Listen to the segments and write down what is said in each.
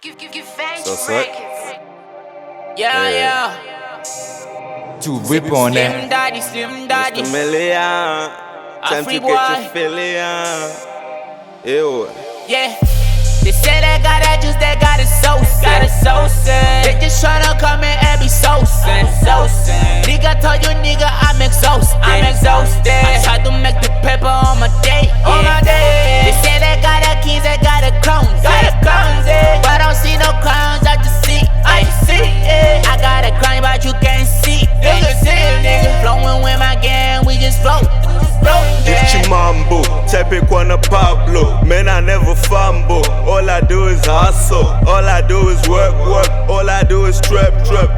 So what? Yeah. To whip on Slim them. Daddy, Slim Daddy. Mr. Million, time free to get boy. your fillion. Ew. Yeah. They say they got that juice, they got it so sad. They just tryna come in and be so sad. Nigga told you, nigga, I'm exhausted. I tried to make the paper on my day. They say they got the keys, they got the crowns. But I don't see no crowns, I just see. I got a crown, but you can't see. Flowing with my gang, we just float. Gucci Mambo, type it Kwana Pablo. Man, I never fumble. All I do is hustle. All I do is work. All I do is trap.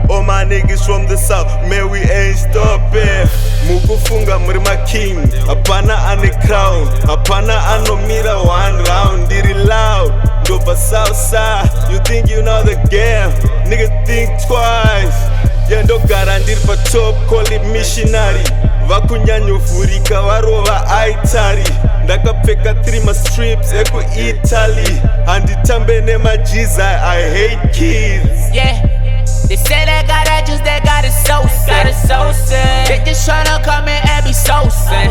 All my niggas from the south, man, we ain't stopping. Mukufunga muri my king. Hapana ane crown. Hapana ano mira 1 round. Did it loud. Dopa south side. You think you know the game? Nigga think twice. Yeah, ndo garandir pa top, call it missionary. Vakunyanyovurika varova aitari. Ndakapfeka 3 ma strips eku Italy. Handitambe nemajiza, I hate kids. Yeah. They say they got that juice, they got it so sad. They just tryna come in and be so sad.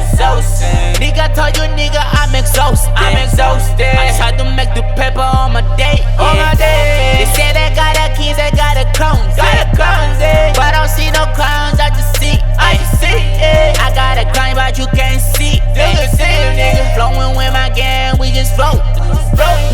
Nigga told you, nigga, I'm exhausted. I tried to make the paper on my day. They say they got the keys, they got the crowns. But I don't see no crowns, I just see. I got a crown, but you can't see. Flowing with my gang, we just float.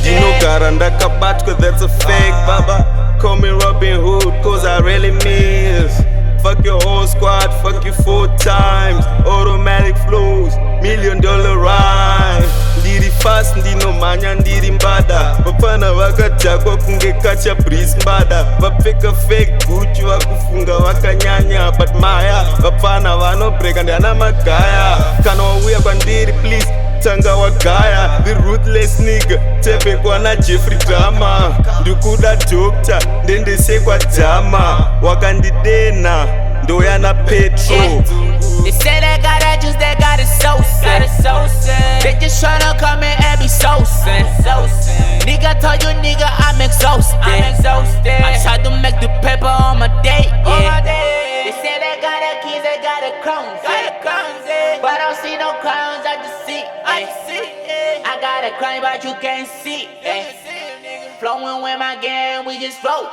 Dinogara ndakabatwa, that's a fake baba. Call me Robin Hood, cause I really miss. Fuck your whole squad, fuck you 4 times. Automatic flows, $1 million rhymes. Ndiri fast, ndino manya, ndiri mbada. Vapana vakajakwa kunge kacha breeze mbada. Vapfeka fake Gucci, vakufunga vakanyanya. But maya, vapana vanobreka ndiana magaya. Kana wauya kwandiri please, tanga wagaya. The ruthless nigga, tepe kwana Jeffrey Dahmer. Ndikuda doctor, ndendesekwa Dahmer. Wakandidena, ndoyana Petro. They say they got that juice, they got it so sad. They just tryna come in and be so sad. Nigga told you, nigga, I'm exhausted. I tried to make the paper on my day. They say they got the keys, they got the crowns. But I don't see no crowns, I just see. I got a crown, but you can't see. Flowing with my gang, we just float.